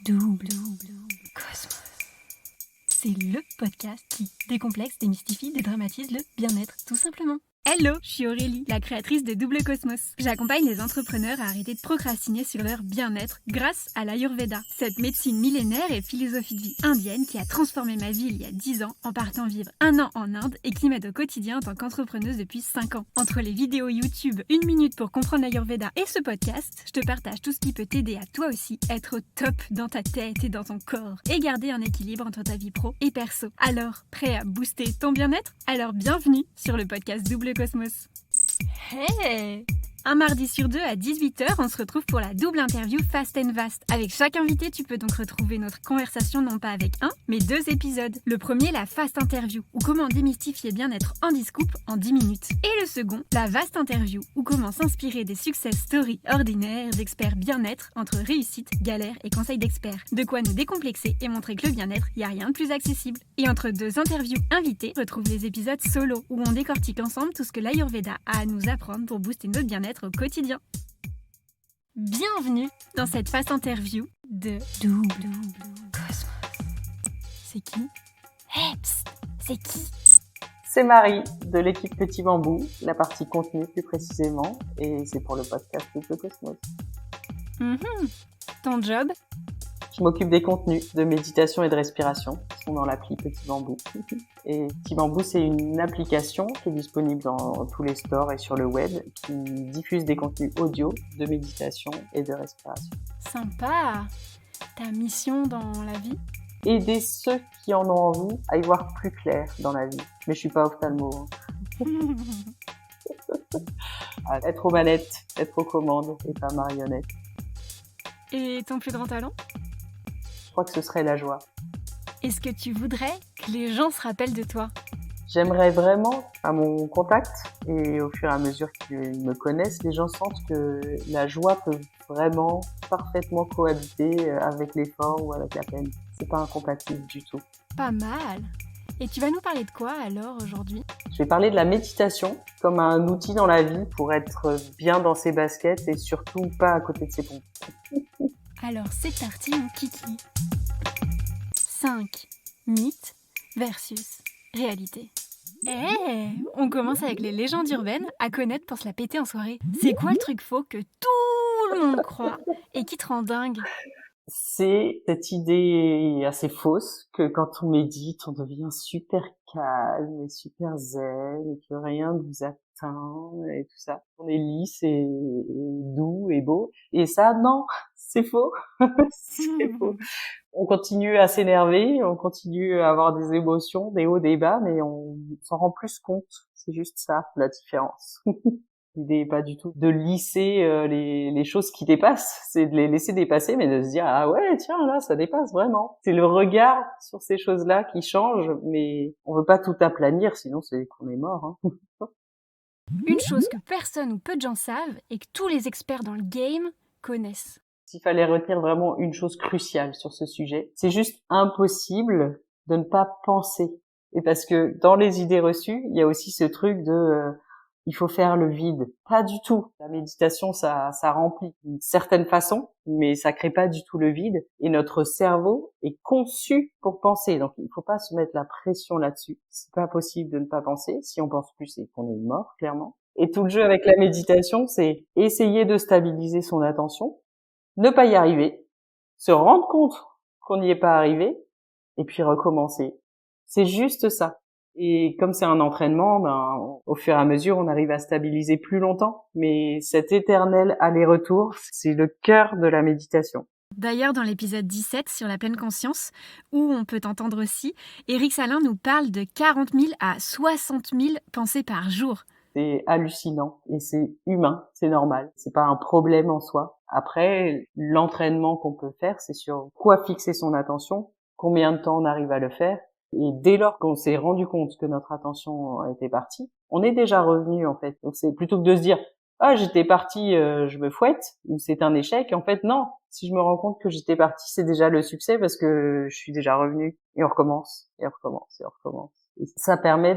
Double Cosmos. C'est le podcast qui décomplexe, démystifie, dédramatise le bien-être, tout simplement. Hello, je suis Aurélie, la créatrice de Double Cosmos. J'accompagne les entrepreneurs à arrêter de procrastiner sur leur bien-être grâce à l'Ayurveda, cette médecine millénaire et philosophie de vie indienne qui a transformé ma vie il y a 10 ans en partant vivre 1 an en Inde et qui m'aide au quotidien en tant qu'entrepreneuse depuis 5 ans. Entre les vidéos YouTube, 1 minute pour comprendre l'Ayurveda et ce podcast, je te partage tout ce qui peut t'aider à toi aussi être au top dans ta tête et dans ton corps et garder un équilibre entre ta vie pro et perso. Alors, prêt à booster ton bien-être? Alors bienvenue sur le podcast Double Cosmos. Hey! Un mardi sur deux à 18h, on se retrouve pour la double interview Fast and Vast. Avec chaque invité, tu peux donc retrouver notre conversation non pas avec un, mais 2 épisodes. Le premier, la Fast Interview, ou comment démystifier bien-être en 10 scoops en 10 minutes. Et le second, la Vast Interview, ou comment s'inspirer des success stories ordinaires d'experts bien-être entre réussite, galère et conseils d'experts. De quoi nous décomplexer et montrer que le bien-être, il n'y a rien de plus accessible. Et entre 2 interviews invités, retrouve les épisodes solo, où on décortique ensemble tout ce que l'Ayurveda a à nous apprendre pour booster notre bien-être au quotidien. Bienvenue dans cette Fast Interview de Double Cosmos. C'est qui? Hey, psst, c'est qui? C'est Marie de l'équipe Petit Bambou, la partie contenu plus précisément, et c'est pour le podcast Double Cosmos. Ton job? Je m'occupe des contenus de méditation et de respiration qui sont dans l'appli Petit Bambou. Et Petit Bambou, c'est une application qui est disponible dans tous les stores et sur le web qui diffuse des contenus audio de méditation et de respiration. Sympa! Ta mission dans la vie? Aider ceux qui en ont envie à y voir plus clair dans la vie. Mais je suis pas ophtalmo. Être aux manettes, être aux commandes et pas marionnette. Et ton plus grand talent? Je crois que ce serait la joie. Est-ce que tu voudrais que les gens se rappellent de toi? J'aimerais vraiment, à mon contact, et au fur et à mesure qu'ils me connaissent, les gens sentent que la joie peut vraiment parfaitement cohabiter avec l'effort ou avec la peine. C'est pas incompatible du tout. Pas mal! Et tu vas nous parler de quoi alors aujourd'hui? Je vais parler de la méditation comme un outil dans la vie pour être bien dans ses baskets et surtout pas à côté de ses pompes. Alors c'est parti mon kiki. 5 mythes versus réalité. On commence avec les légendes urbaines à connaître pour se la péter en soirée. C'est quoi le truc faux que tout le monde croit et qui te rend dingue? C'est cette idée assez fausse que quand on médite, on devient super calme et super zen et que rien ne vous atteint et tout ça. On est lisse et doux et beau. Et ça, non, c'est faux. C'est faux. On continue à s'énerver, on continue à avoir des émotions, des hauts, des bas, mais on s'en rend plus compte. C'est juste ça, la différence. L'idée n'est pas du tout de lisser les choses qui dépassent, c'est de les laisser dépasser, mais de se dire ah ouais tiens là ça dépasse vraiment. C'est le regard sur ces choses-là qui change, mais on veut pas tout aplanir, sinon c'est qu'on est mort. Une chose que personne ou peu de gens savent et que tous les experts dans le game connaissent. S'il fallait retenir vraiment une chose cruciale sur ce sujet, c'est juste impossible de ne pas penser. Et parce que dans les idées reçues, il y a aussi ce truc de il faut faire le vide. Pas du tout. La méditation, ça remplit d'une certaine façon, mais ça crée pas du tout le vide. Et notre cerveau est conçu pour penser. Donc, il faut pas se mettre la pression là-dessus. C'est pas possible de ne pas penser. Si on pense plus, c'est qu'on est mort, clairement. Et tout le jeu avec la méditation, c'est essayer de stabiliser son attention, ne pas y arriver, se rendre compte qu'on n'y est pas arrivé, et puis recommencer. C'est juste ça. Et comme c'est un entraînement, au fur et à mesure, on arrive à stabiliser plus longtemps. Mais cet éternel aller-retour, c'est le cœur de la méditation. D'ailleurs, dans l'épisode 17 sur la pleine conscience, où on peut entendre aussi, Éric Salin nous parle de 40 000 à 60 000 pensées par jour. C'est hallucinant et c'est humain, c'est normal. C'est pas un problème en soi. Après, l'entraînement qu'on peut faire, c'est sur quoi fixer son attention, combien de temps on arrive à le faire. Et dès lors qu'on s'est rendu compte que notre attention était partie, on est déjà revenu en fait. Donc c'est plutôt que de se dire ah j'étais parti, je me fouette ou c'est un échec. En fait non, si je me rends compte que j'étais parti, c'est déjà le succès parce que je suis déjà revenu et on recommence et on recommence et on recommence. Et ça permet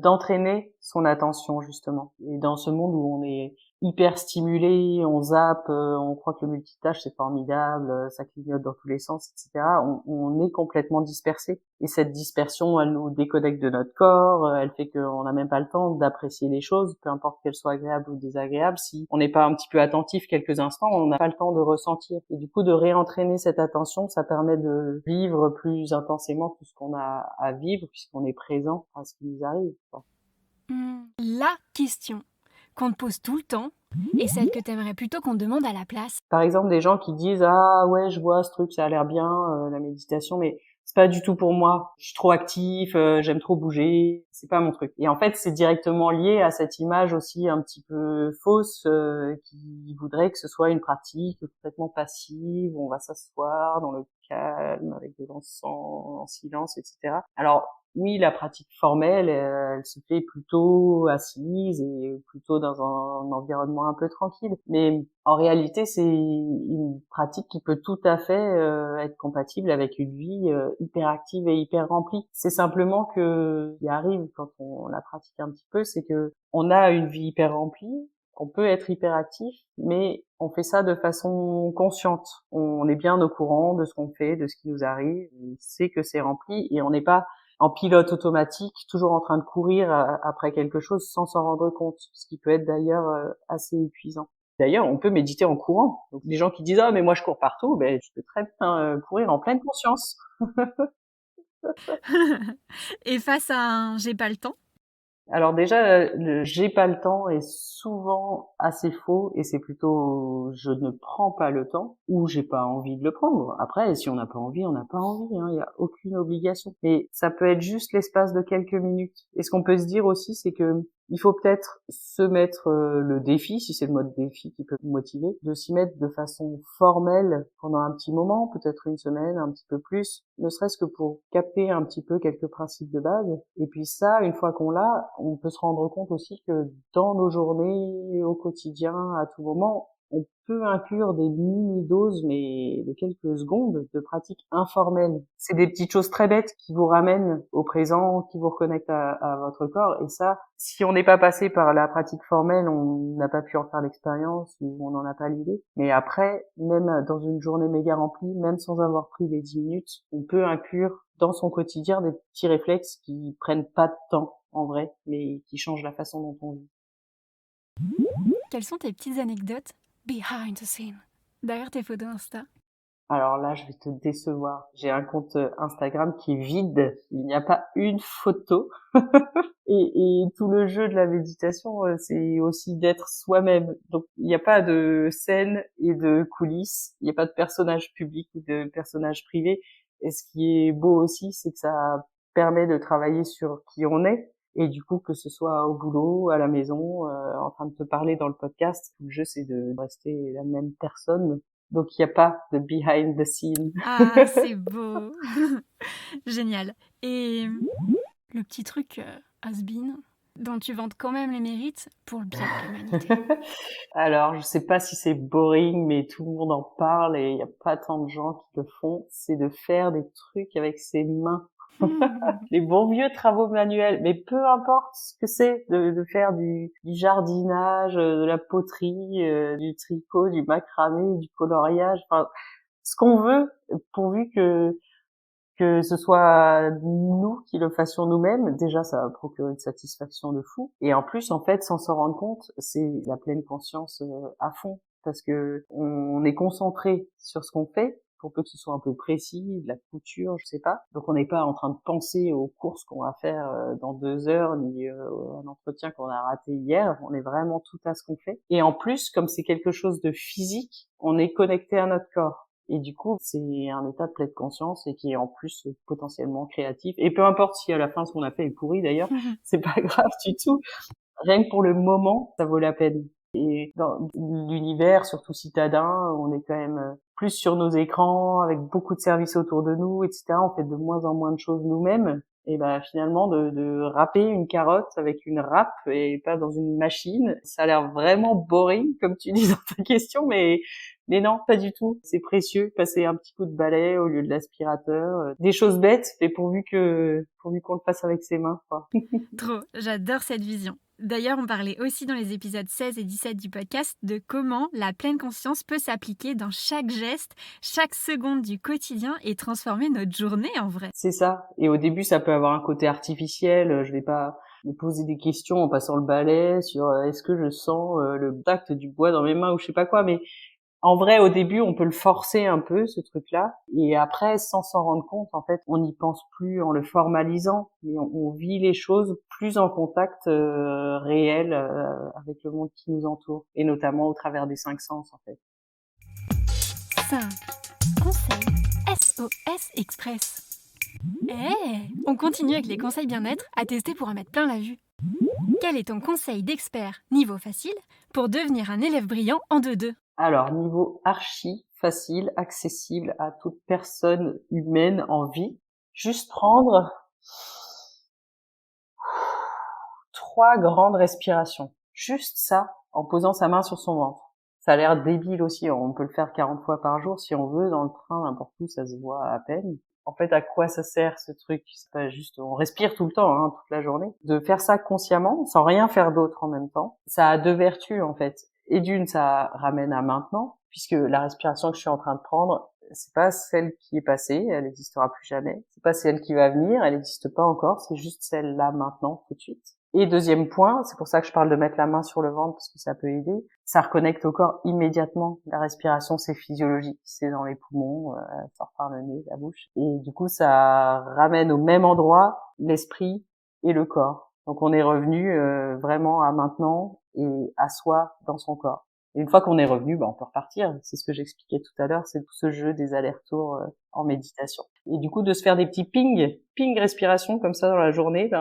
d'entraîner son attention justement. Et dans ce monde où on est hyper stimulé, on zappe, on croit que le multitâche c'est formidable, ça clignote dans tous les sens, etc. On est complètement dispersé. Et cette dispersion, elle nous déconnecte de notre corps, elle fait qu'on n'a même pas le temps d'apprécier les choses, peu importe qu'elles soient agréables ou désagréables. Si on n'est pas un petit peu attentif quelques instants, on n'a pas le temps de ressentir. Et du coup, de réentraîner cette attention, ça permet de vivre plus intensément tout ce qu'on a à vivre, puisqu'on est présent à ce qui nous arrive, quoi. La question qu'on te pose tout le temps et celle que t'aimerais plutôt qu'on te demande à la place. Par exemple, des gens qui disent ah ouais, je vois ce truc, ça a l'air bien, la méditation, mais c'est pas du tout pour moi. Je suis trop actif, j'aime trop bouger, c'est pas mon truc. Et en fait, c'est directement lié à cette image aussi un petit peu fausse qui voudrait que ce soit une pratique complètement passive, où on va s'asseoir dans le calme avec de l'encens, en silence, etc. Alors oui, la pratique formelle, elle se fait plutôt assise et plutôt dans un environnement un peu tranquille. Mais en réalité, c'est une pratique qui peut tout à fait être compatible avec une vie hyper active et hyper remplie. C'est simplement que ce qui arrive quand on la pratique un petit peu, c'est que on a une vie hyper remplie, on peut être hyper actif, mais on fait ça de façon consciente. On est bien au courant de ce qu'on fait, de ce qui nous arrive, on sait que c'est rempli et on n'est pas en pilote automatique, toujours en train de courir après quelque chose sans s'en rendre compte, ce qui peut être d'ailleurs assez épuisant. D'ailleurs, on peut méditer en courant. Donc, des gens qui disent ah mais moi je cours partout, ben je peux très bien courir en pleine conscience. Et face à un j'ai pas le temps. Alors déjà, le j'ai pas le temps est souvent assez faux et c'est plutôt je ne prends pas le temps ou j'ai pas envie de le prendre. Après, si on n'a pas envie, on n'a pas envie, hein, il y a aucune obligation. Mais ça peut être juste l'espace de quelques minutes. Et ce qu'on peut se dire aussi, c'est que il faut peut-être se mettre le défi, si c'est le mode défi qui peut vous motiver, de s'y mettre de façon formelle pendant un petit moment, peut-être une semaine, un petit peu plus, ne serait-ce que pour capter un petit peu quelques principes de base. Et puis ça, une fois qu'on l'a, on peut se rendre compte aussi que dans nos journées, au quotidien, à tout moment, on peut inclure des mini-doses, mais de quelques secondes, de pratiques informelles. C'est des petites choses très bêtes qui vous ramènent au présent, qui vous reconnectent à votre corps. Et ça, si on n'est pas passé par la pratique formelle, on n'a pas pu en faire l'expérience ou on n'en a pas l'idée. Mais après, même dans une journée méga remplie, même sans avoir pris les 10 minutes, on peut inclure dans son quotidien des petits réflexes qui prennent pas de temps, en vrai, mais qui changent la façon dont on vit. Quelles sont tes petites anecdotes behind the scene, derrière tes photos Insta? Alors là, je vais te décevoir. J'ai un compte Instagram qui est vide. Il n'y a pas une photo. Et tout le jeu de la méditation, c'est aussi d'être soi-même. Donc, il n'y a pas de scène et de coulisses. Il n'y a pas de personnage public ou de personnage privé. Et ce qui est beau aussi, c'est que ça permet de travailler sur qui on est. Et du coup, que ce soit au boulot, à la maison, en train de te parler dans le podcast, le jeu, c'est de rester la même personne. Donc, il n'y a pas de behind the scene. Ah, c'est beau. Génial. Et le petit truc has-been dont tu vantes quand même les mérites pour le bien de l'humanité. Alors, je sais pas si c'est boring, mais tout le monde en parle et il n'y a pas tant de gens qui le font. C'est de faire des trucs avec ses mains. Les bons vieux travaux manuels, mais peu importe ce que c'est, de faire du jardinage, de la poterie, du tricot, du macramé, du coloriage, enfin ce qu'on veut, pourvu que ce soit nous qui le fassions nous-mêmes. Déjà, ça va procurer une satisfaction de fou. Et en plus, en fait, sans s'en rendre compte, c'est la pleine conscience à fond, parce que on est concentré sur ce qu'on fait, pour peu que ce soit un peu précis, de la couture, je sais pas. Donc on n'est pas en train de penser aux courses qu'on va faire dans 2 heures, ni à un entretien qu'on a raté hier. On est vraiment tout à ce qu'on fait. Et en plus, comme c'est quelque chose de physique, on est connecté à notre corps. Et du coup, c'est un état de pleine conscience et qui est en plus potentiellement créatif. Et peu importe si à la fin ce qu'on a fait est pourri d'ailleurs, c'est pas grave du tout. Rien que pour le moment, ça vaut la peine. Et dans l'univers, surtout citadin, on est quand même plus sur nos écrans, avec beaucoup de services autour de nous, etc. On fait de moins en moins de choses nous-mêmes. Et ben finalement, de râper une carotte avec une râpe et pas dans une machine, ça a l'air vraiment boring, comme tu dis dans ta question, mais non, pas du tout. C'est précieux, passer un petit coup de balai au lieu de l'aspirateur. Des choses bêtes, mais pourvu qu'on le fasse avec ses mains, quoi. Trop, j'adore cette vision. D'ailleurs, on parlait aussi dans les épisodes 16 et 17 du podcast de comment la pleine conscience peut s'appliquer dans chaque geste, chaque seconde du quotidien et transformer notre journée en vrai. C'est ça. Et au début, ça peut avoir un côté artificiel. Je vais pas me poser des questions en passant le balai sur est-ce que je sens le tact du bois dans mes mains ou je sais pas quoi. Mais en vrai, au début, on peut le forcer un peu, ce truc-là. Et après, sans s'en rendre compte, en fait, on n'y pense plus en le formalisant. Mais on vit les choses plus en contact réel avec le monde qui nous entoure. Et notamment au travers des 5 sens, en fait. 5. Conseil SOS Express. On continue avec les conseils bien-être à tester pour en mettre plein la vue. Quel est ton conseil d'expert niveau facile pour devenir un élève brillant en 2-2 ? Alors, niveau archi, facile, accessible à toute personne humaine en vie, juste prendre 3 grandes respirations. Juste ça, en posant sa main sur son ventre. Ça a l'air débile aussi, on peut le faire 40 fois par jour si on veut, dans le train, n'importe où, ça se voit à peine. En fait, à quoi ça sert ce truc? C'est pas juste, on respire tout le temps, hein, toute la journée. De faire ça consciemment, sans rien faire d'autre en même temps, ça a 2 vertus en fait. Et d'une, ça ramène à maintenant, puisque la respiration que je suis en train de prendre, c'est pas celle qui est passée, elle n'existera plus jamais. C'est pas celle qui va venir, elle n'existe pas encore, c'est juste celle-là maintenant, tout de suite. Et deuxième point, c'est pour ça que je parle de mettre la main sur le ventre, parce que ça peut aider, ça reconnecte au corps immédiatement. La respiration, c'est physiologique, c'est dans les poumons, ça sort par le nez, la bouche. Et du coup, ça ramène au même endroit l'esprit et le corps. Donc on est revenu vraiment à maintenant et à soi dans son corps. Et une fois qu'on est revenu, on peut repartir. C'est ce que j'expliquais tout à l'heure, c'est tout ce jeu des allers-retours en méditation. Et du coup, de se faire des petits ping respiration comme ça dans la journée,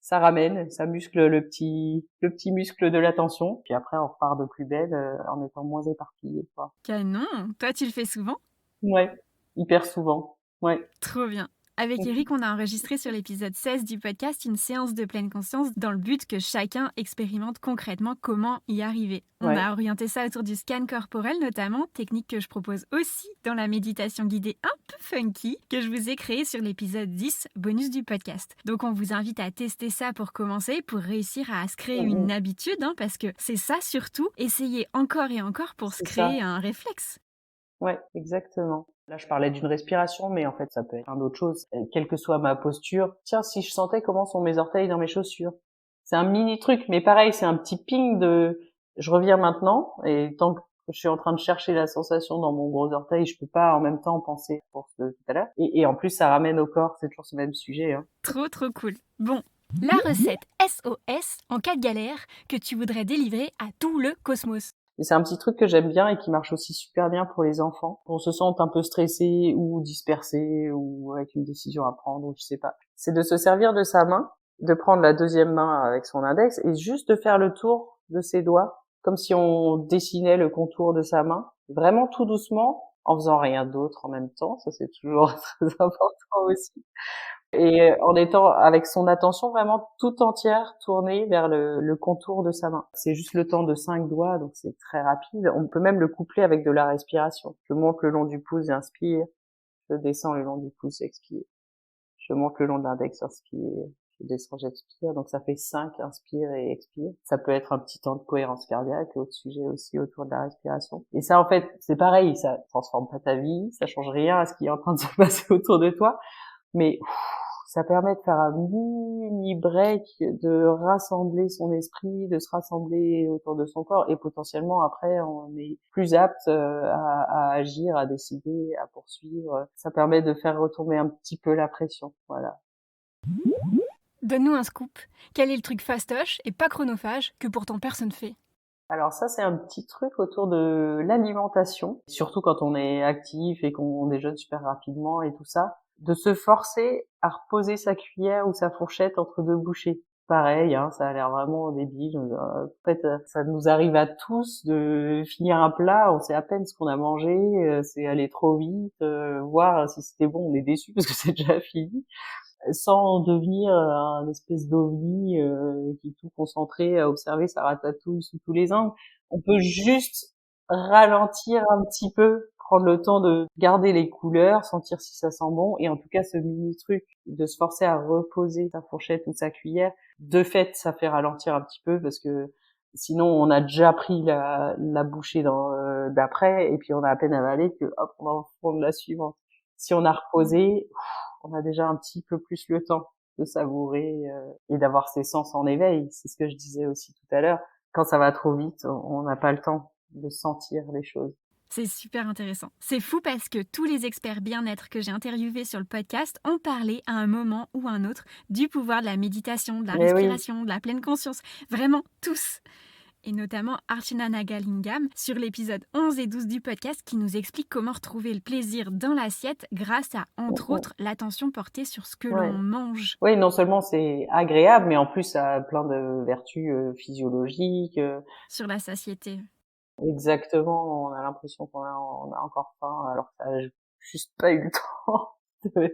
ça ramène, ça muscle le petit muscle de l'attention. Puis après, on repart de plus belle en étant moins éparpillé, quoi. Canon, toi tu le fais souvent ? Ouais, hyper souvent. Ouais. Trop bien. Avec Eric, on a enregistré sur l'épisode 16 du podcast une séance de pleine conscience dans le but que chacun expérimente concrètement comment y arriver. On a orienté ça autour du scan corporel notamment, technique que je propose aussi dans la méditation guidée un peu funky que je vous ai créée sur l'épisode 10, bonus du podcast. Donc on vous invite à tester ça pour commencer, pour réussir à se créer une habitude, parce que c'est ça surtout, essayer encore et encore pour se créer un réflexe. Ouais, exactement. Là, je parlais d'une respiration, mais en fait, ça peut être plein d'autres choses. Quelle que soit ma posture. Tiens, si je sentais comment sont mes orteils dans mes chaussures. C'est un mini truc, mais pareil, c'est un petit ping de je reviens maintenant, et tant que je suis en train de chercher la sensation dans mon gros orteil, je peux pas en même temps penser pour ce tout à l'heure. Et en plus, ça ramène au corps, c'est toujours ce même sujet, hein. Trop cool. Bon, la recette SOS en cas de galère que tu voudrais délivrer à tout le cosmos. Et c'est un petit truc que j'aime bien et qui marche aussi super bien pour les enfants. On se sent un peu stressé ou dispersé ou avec une décision à prendre ou je sais pas. C'est de se servir de sa main, de prendre la deuxième main avec son index et juste de faire le tour de ses doigts comme si on dessinait le contour de sa main. Vraiment tout doucement en faisant rien d'autre en même temps. Ça c'est toujours très important aussi. Et en étant avec son attention vraiment tout entière tournée vers le contour de sa main. C'est juste le temps de 5 doigts, donc c'est très rapide. On peut même le coupler avec de la respiration. Je monte le long du pouce, j'inspire. Je descends le long du pouce, expire. Je monte le long de l'index, inspire. Je descends, j'expire. Donc ça fait 5, inspire et expire. Ça peut être un petit temps de cohérence cardiaque, autre sujet aussi autour de la respiration. Et ça, en fait, c'est pareil, ça transforme pas ta vie, ça change rien à ce qui est en train de se passer autour de toi. Mais ça permet de faire un mini break, de rassembler son esprit, de se rassembler autour de son corps et potentiellement après on est plus apte à agir, à décider, à poursuivre. Ça permet de faire retomber un petit peu la pression, voilà. Donne-nous un scoop. Quel est le truc fastoche et pas chronophage que pourtant personne fait ? Alors ça, c'est un petit truc autour de l'alimentation, surtout quand on est actif et qu'on déjeune super rapidement et tout ça, de se forcer à reposer sa cuillère ou sa fourchette entre 2 bouchées. Pareil, ça a l'air vraiment débile. En fait, ça nous arrive à tous de finir un plat, on sait à peine ce qu'on a mangé, c'est aller trop vite, voir si c'était bon, on est déçu parce que c'est déjà fini. Sans devenir un espèce d'ovni qui est tout concentré à observer sa ratatouille sous tous les angles. On peut juste ralentir un petit peu, prendre le temps de garder les couleurs, sentir si ça sent bon, et en tout cas ce mini truc de se forcer à reposer sa fourchette ou sa cuillère, de fait ça fait ralentir un petit peu parce que sinon on a déjà pris la bouchée d'après et puis on a à peine avalé que hop on va en prendre la suivante. Si on a reposé, on a déjà un petit peu plus le temps de savourer et d'avoir ses sens en éveil. C'est ce que je disais aussi tout à l'heure. Quand ça va trop vite, on n'a pas le temps de sentir les choses. C'est super intéressant. C'est fou parce que tous les experts bien-être que j'ai interviewés sur le podcast ont parlé à un moment ou un autre du pouvoir de la méditation, de la Mais oui, respiration, de la pleine conscience. Vraiment tous. Et notamment Archana Nagalingam sur l'épisode 11 et 12 du podcast qui nous explique comment retrouver le plaisir dans l'assiette grâce à, entre autres, l'attention portée sur ce que ouais. l'on mange. Oui, non seulement c'est agréable, mais en plus ça a plein de vertus physiologiques. Sur la satiété. Exactement, on a l'impression on a encore faim, alors que ça a juste pas eu le temps de,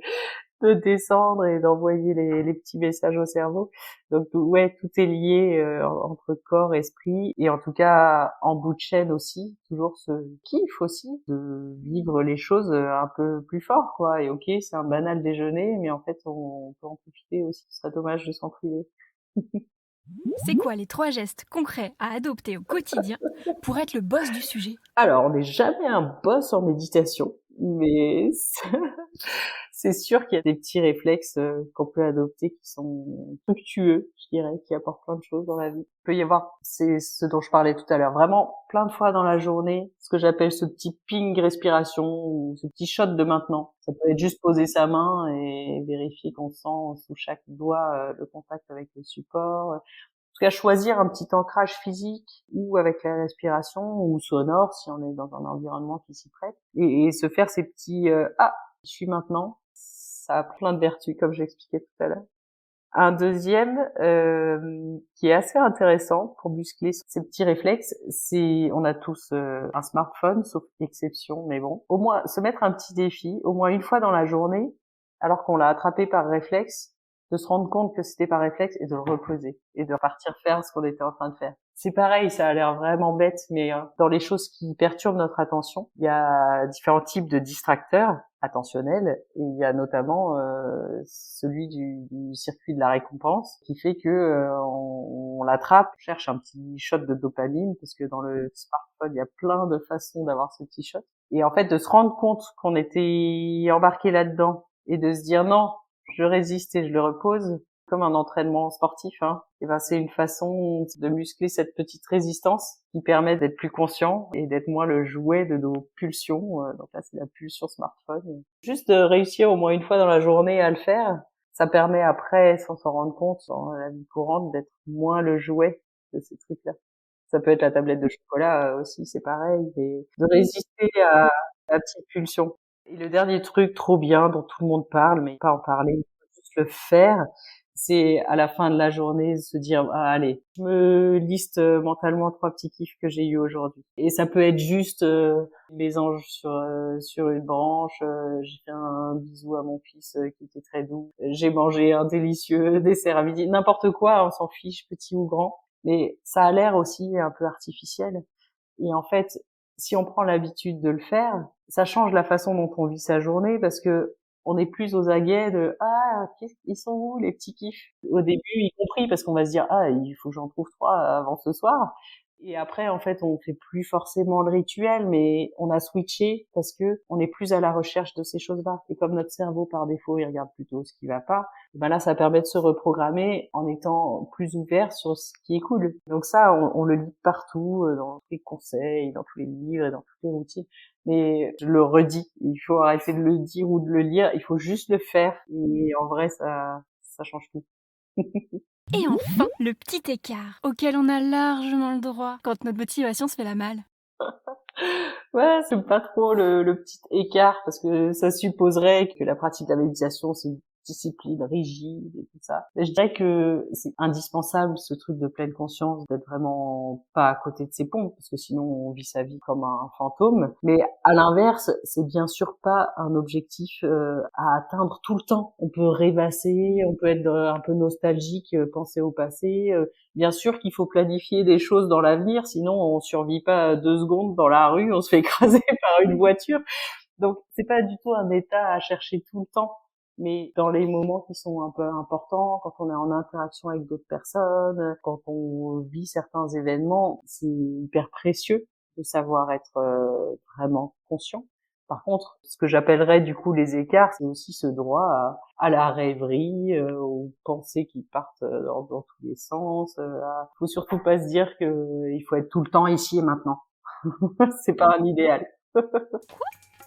de descendre et d'envoyer les petits messages au cerveau. Donc ouais, tout est lié entre corps, esprit, et en tout cas en bout de chaîne aussi, toujours ce kiff aussi de vivre les choses un peu plus fort, quoi. Et ok, c'est un banal déjeuner, mais en fait on peut en profiter aussi. Ce serait dommage de s'en priver. C'est quoi les 3 gestes concrets à adopter au quotidien pour être le boss du sujet? Alors, on n'est jamais un boss en méditation, mais c'est sûr qu'il y a des petits réflexes qu'on peut adopter qui sont fructueux, je dirais, qui apportent plein de choses dans la vie. Il peut y avoir, c'est ce dont je parlais tout à l'heure, vraiment plein de fois dans la journée, ce que j'appelle ce petit ping respiration ou ce petit shot de maintenant. Ça peut être juste poser sa main et vérifier qu'on sent sous chaque doigt le contact avec le support. En tout cas, choisir un petit ancrage physique ou avec la respiration ou sonore si on est dans un environnement qui s'y prête et se faire ces petits ah, je suis maintenant. Ça a plein de vertus comme j'expliquais tout à l'heure. Un deuxième qui est assez intéressant pour muscler ces petits réflexes, c'est on a tous un smartphone sauf exception, mais bon, au moins se mettre un petit défi, au moins une fois dans la journée, alors qu'on l'a attrapé par réflexe, de se rendre compte que c'était par réflexe et de le reposer et de repartir faire ce qu'on était en train de faire. C'est pareil, ça a l'air vraiment bête, mais dans les choses qui perturbent notre attention, il y a différents types de distracteurs attentionnels et il y a notamment celui du circuit de la récompense qui fait que on l'attrape, on cherche un petit shot de dopamine parce que dans le smartphone, il y a plein de façons d'avoir ce petit shot. Et en fait, de se rendre compte qu'on était embarqué là-dedans et de se dire non, je résiste et je le repose, comme un entraînement sportif, hein. Et ben c'est une façon de muscler cette petite résistance qui permet d'être plus conscient et d'être moins le jouet de nos pulsions. Donc là, c'est la pulsion smartphone. Juste de réussir au moins une fois dans la journée à le faire, ça permet après, sans s'en rendre compte, dans la vie courante, d'être moins le jouet de ces trucs-là. Ça peut être la tablette de chocolat aussi, c'est pareil, et de résister à la petite pulsion. Et le dernier truc trop bien dont tout le monde parle, mais pas en parler, il faut juste le faire, c'est à la fin de la journée se dire ah, allez, je me liste mentalement 3 petits kiffs que j'ai eu aujourd'hui. Et ça peut être juste les anges sur une branche, j'ai fait un bisou à mon fils qui était très doux, j'ai mangé un délicieux dessert à midi, n'importe quoi, on s'en fiche, petit ou grand. Mais ça a l'air aussi un peu artificiel. Et en fait, si on prend l'habitude de le faire, ça change la façon dont on vit sa journée parce que on est plus aux aguets de ah, ils sont où les petits kiffs au début, y compris parce qu'on va se dire ah, il faut que j'en trouve 3 avant ce soir. Et après, en fait, on fait plus forcément le rituel, mais on a switché parce que on est plus à la recherche de ces choses-là. Et comme notre cerveau, par défaut, il regarde plutôt ce qui va pas, ben là, ça permet de se reprogrammer en étant plus ouvert sur ce qui est cool. Donc ça, on le lit partout, dans tous les conseils, dans tous les livres et dans toutes les routines. Mais je le redis, il faut arrêter de le dire ou de le lire, il faut juste le faire. Et en vrai, ça change tout. Et enfin, le petit écart auquel on a largement le droit quand notre motivation se fait la malle. Ouais, c'est pas trop le petit écart parce que ça supposerait que la pratique de la méditation c'est discipline rigide et tout ça. Je dirais que c'est indispensable ce truc de pleine conscience, d'être vraiment pas à côté de ses pompes, parce que sinon on vit sa vie comme un fantôme. Mais à l'inverse, c'est bien sûr pas un objectif à atteindre tout le temps. On peut rêvasser, on peut être un peu nostalgique, penser au passé. Bien sûr qu'il faut planifier des choses dans l'avenir, sinon on survit pas 2 secondes dans la rue, on se fait écraser par une voiture. Donc c'est pas du tout un état à chercher tout le temps. Mais dans les moments qui sont un peu importants, quand on est en interaction avec d'autres personnes, quand on vit certains événements, c'est hyper précieux de savoir être vraiment conscient. Par contre, ce que j'appellerais du coup les écarts, c'est aussi ce droit à la rêverie, aux pensées qui partent dans tous les sens. Faut surtout pas se dire que il faut être tout le temps ici et maintenant. C'est pas un idéal. Quoi?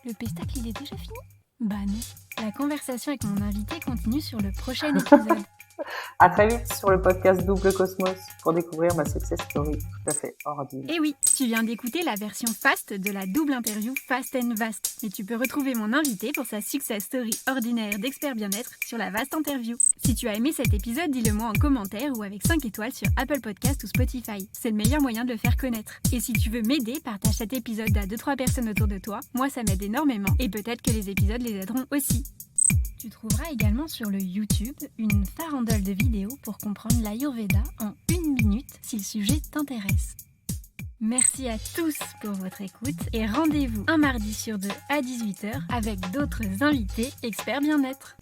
Le pestacle, il est déjà fini? Bah non. La conversation avec mon invité continue sur le prochain épisode. À très vite sur le podcast Double Cosmos pour découvrir ma success story tout à fait ordinaire. Et oui, tu viens d'écouter la version fast de la double interview Fast and Vast. Et tu peux retrouver mon invité pour sa success story ordinaire d'expert bien-être sur la Vast Interview. Si tu as aimé cet épisode, dis-le moi en commentaire ou avec 5 étoiles sur Apple Podcast ou Spotify. C'est le meilleur moyen de le faire connaître. Et si tu veux m'aider, partage cet épisode à 2-3 personnes autour de toi. Moi, ça m'aide énormément. Et peut-être que les épisodes les aideront aussi. Tu trouveras également sur le YouTube une farandole de vidéos pour comprendre l'Ayurveda en 1 minute si le sujet t'intéresse. Merci à tous pour votre écoute et rendez-vous un mardi sur 2 à 18h avec d'autres invités experts bien-être.